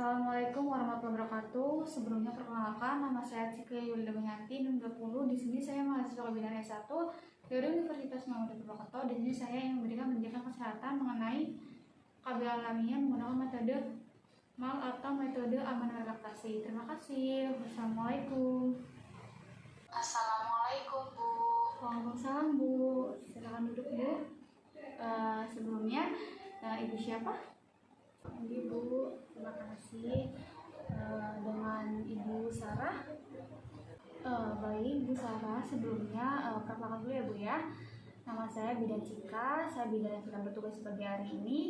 Assalamualaikum warahmatullahi wabarakatuh. Sebelumnya perkenalkan, nama saya Cika Yulida Banyanti, 20. Di sini saya mahasiswa kebidanan S1 dari Universitas Muhammadiyah Purwokerto. Di sini saya yang memberikan pendidikan kesehatan mengenai KB alamiah menggunakan metode MAL atau metode aman relaksasi. Terima kasih. Wassalamualaikum. Assalamualaikum Bu. Waalaikumsalam Bu. Silakan duduk Bu. Sebelumnya Ibu siapa? Ibu, terima kasih. Dengan Ibu Sarah. Baik, Bu Sarah. Sebelumnya perkenalkan dulu ya Bu ya. Nama saya Bidan Cika. Saya bidan yang sedang bertugas sebagai hari ini.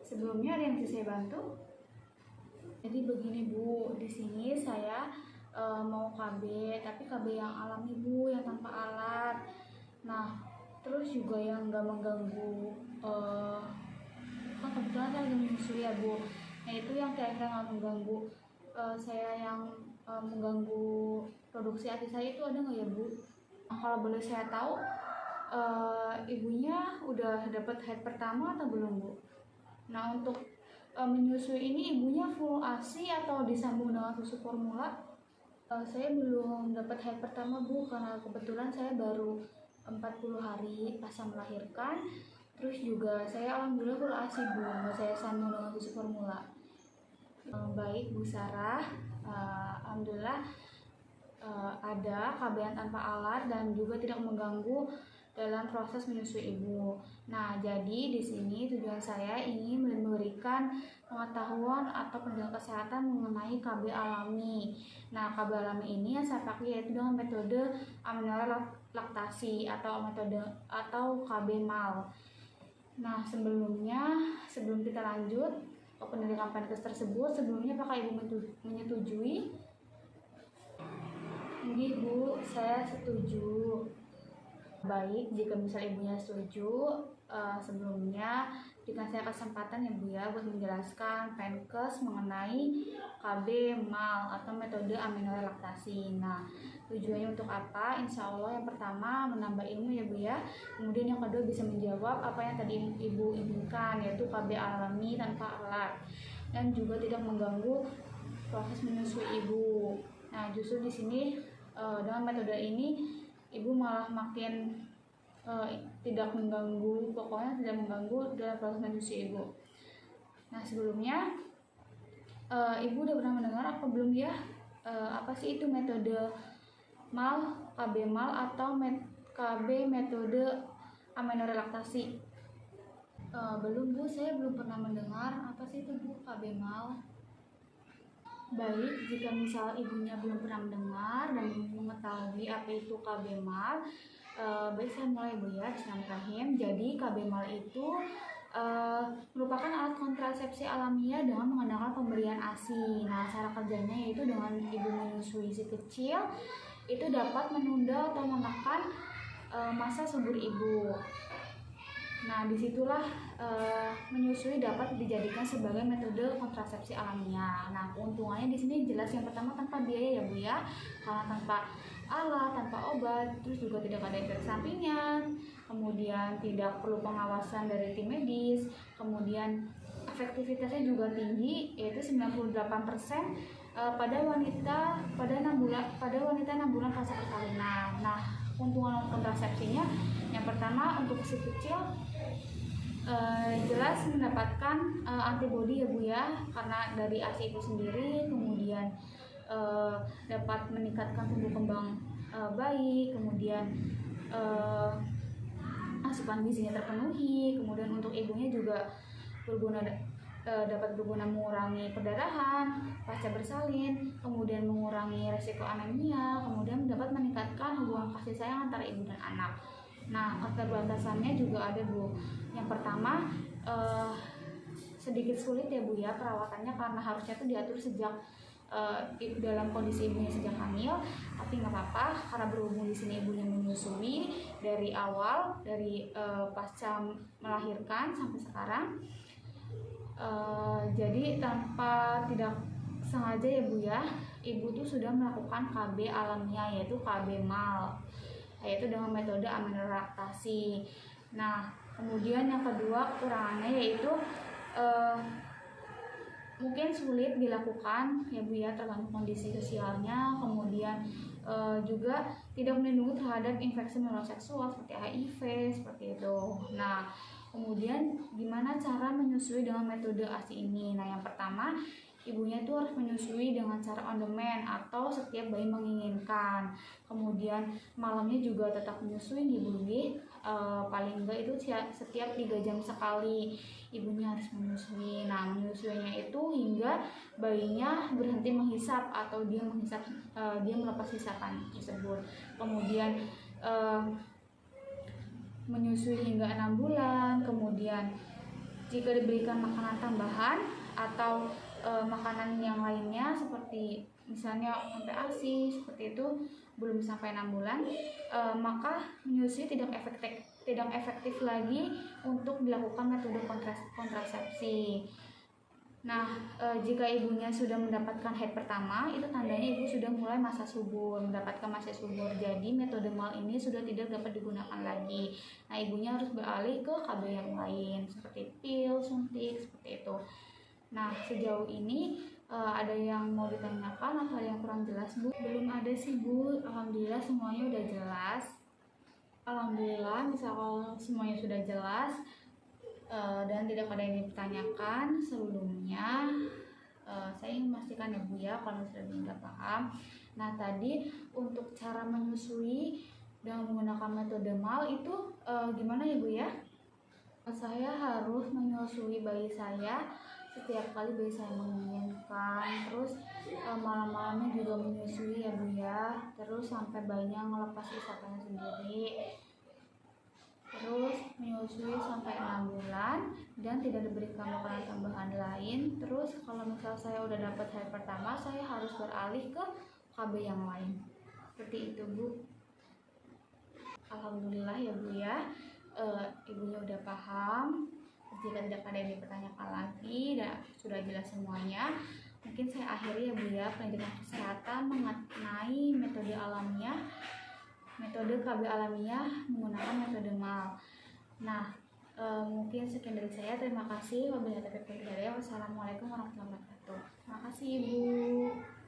Sebelumnya ada yang bisa saya bantu? Jadi begini Bu, di sini saya mau KB, tapi KB yang alami Bu, yang tanpa alat. Nah, terus juga yang nggak mengganggu. Kebetulan saya lagi menyusui ya Bu. Nah itu yang kira-kira nggak mengganggu saya, yang mengganggu produksi ASI saya itu ada nggak ya Bu? Nah, kalau boleh saya tahu, ibunya udah dapat head pertama atau belum Bu? Nah untuk menyusui ini ibunya full ASI atau disambung dengan susu formula? Saya belum dapat head pertama Bu, karena kebetulan saya baru 40 hari pasca melahirkan. Terus juga saya alhamdulillah full ASI Bu, nggak saya sambung dengan susu formula. Baik Bu Sarah, alhamdulillah ada KB yang tanpa alat dan juga tidak mengganggu dalam proses menyusui ibu. Nah, jadi di sini tujuan saya ingin memberikan pengetahuan atau pendidikan kesehatan mengenai KB alami. Nah, KB alami ini yang saya pakai yaitu dengan metode amenorrhea laktasi atau metode atau KB MAL. Nah, sebelum kita lanjut ke pendidikan penkes tersebut, sebelumnya apakah Ibu menyetujui? Ini Bu, saya setuju. Baik, jika misalnya Ibunya setuju, sebelumnya berikan saya kesempatan ya Bu ya buat menjelaskan penkes mengenai KB MAL atau metode amenorrhea laktasi. Nah, tujuannya untuk apa? Insya Allah yang pertama menambah ilmu ya Bu ya. Kemudian yang kedua bisa menjawab apa yang tadi Ibu inginkan, yaitu KB alami tanpa alat dan juga tidak mengganggu proses menyusui Ibu. Nah, justru di sini dengan metode ini Ibu malah makin tidak mengganggu, pokoknya tidak mengganggu dalam proses menyusui Ibu. Nah, sebelumnya Ibu udah pernah mendengar apa belum ya? Apa sih itu metode MAL, KB MAL atau KB metode amenorrhea laktasi? Belum Bu, saya belum pernah mendengar. Apa sih itu Bu, KB MAL? Baik, jika misal ibunya belum pernah mendengar dan mengetahui apa itu KB MAL, baik saya mulai Bu ya, bismillahirrahmanirrahim. Jadi KB MAL itu merupakan alat kontrasepsi alamiah dengan menggunakan pemberian ASI. Nah, cara kerjanya yaitu dengan ibu menyusui si kecil, itu dapat menunda atau menekan masa subur ibu. Nah, disitulah menyusui dapat dijadikan sebagai metode kontrasepsi alamiah. Nah, keuntungannya di sini jelas yang pertama tanpa biaya ya Bu ya, karena tanpa alat, tanpa obat, terus juga tidak ada efek sampingnya, kemudian tidak perlu pengawasan dari tim medis, kemudian efektivitasnya juga tinggi yaitu 98% pada wanita 6 bulan pasca persalinan. Nah, keuntungan kontrasepsinya yang pertama untuk si kecil jelas mendapatkan antibodi ya Bu ya, karena dari ASI itu sendiri, kemudian dapat meningkatkan tumbuh kembang bayi, kemudian asupan gizinya terpenuhi, kemudian untuk ibunya juga dapat berguna mengurangi perdarahan pasca bersalin, kemudian mengurangi resiko anemia, kemudian dapat meningkatkan hubungan kasih sayang antara ibu dan anak. Nah, keterbatasannya juga ada Bu. Yang pertama sedikit sulit ya Bu ya perawatannya, karena harusnya itu diatur sejak dalam kondisi ibunya sejak hamil, tapi nggak apa-apa karena berhubung di sini ibunya menyusui dari awal, dari pasca melahirkan sampai sekarang. Jadi tanpa tidak sengaja ya Bu ya, ibu tuh sudah melakukan KB alamiah yaitu KB MAL, yaitu dengan metode amenorrhea laktasi. Nah, kemudian yang kedua kekurangannya yaitu mungkin sulit dilakukan ya Bu ya, tergantung kondisi sosialnya, kemudian juga tidak melindungi terhadap infeksi menular seksual seperti HIV seperti itu. Nah, kemudian gimana cara menyusui dengan metode ASI ini? Nah, yang pertama, ibunya itu harus menyusui dengan cara on demand atau setiap bayi menginginkan. Kemudian malamnya juga tetap menyusui nih Bu, paling enggak itu setiap 3 jam sekali ibunya harus menyusui. Nah, menyusuinya itu hingga bayinya berhenti menghisap atau dia melepas hisapan tersebut. Kemudian menyusui hingga 6 bulan. Kemudian jika diberikan makanan tambahan atau makanan yang lainnya seperti misalnya sampai ASI seperti itu belum sampai 6 bulan, maka menyusui tidak efektif lagi untuk dilakukan metode kontrasepsi. Nah, jika ibunya sudah mendapatkan haid pertama, itu tandanya ibu sudah mulai masa subur, mendapatkan masa subur. Jadi metode MAL ini sudah tidak dapat digunakan lagi. Nah, ibunya harus beralih ke KB yang lain seperti pil, suntik, seperti itu. Nah, sejauh ini ada yang mau ditanyakan atau ada yang kurang jelas Bu? Belum ada sih Bu, alhamdulillah semuanya udah jelas. Alhamdulillah, misalkan semuanya sudah jelas dan tidak ada yang ditanyakan sebelumnya, saya ingin memastikan ya Bu ya kalau sudah tidak paham. Nah, tadi untuk cara menyusui dengan menggunakan metode MAL itu gimana ya Bu ya? Saya harus menyusui bayi saya setiap kali bayi saya menginginkan, terus malam-malamnya juga menyusui ya Bu ya, terus sampai bayinya ngelepas isapannya sendiri, terus menyusui sampai 6 bulan dan tidak diberikan makanan tambahan lain. Terus kalau misal saya udah dapat haid pertama, saya harus beralih ke KB yang lain seperti itu Bu. Alhamdulillah ya Bu ya, ibunya udah paham. Jika tidak ada yang dipertanyakan lagi dan sudah jelas semuanya, mungkin saya akhiri ya Bu ya pendidikan kesehatan mengenai metode alamiah, metode KB alamiah menggunakan metode MAL. Nah, mungkin sekian dari saya. Terima kasih. Wabillahi taufiq wal hidayah. Wassalamualaikum warahmatullahi wabarakatuh. Terima kasih Ibu.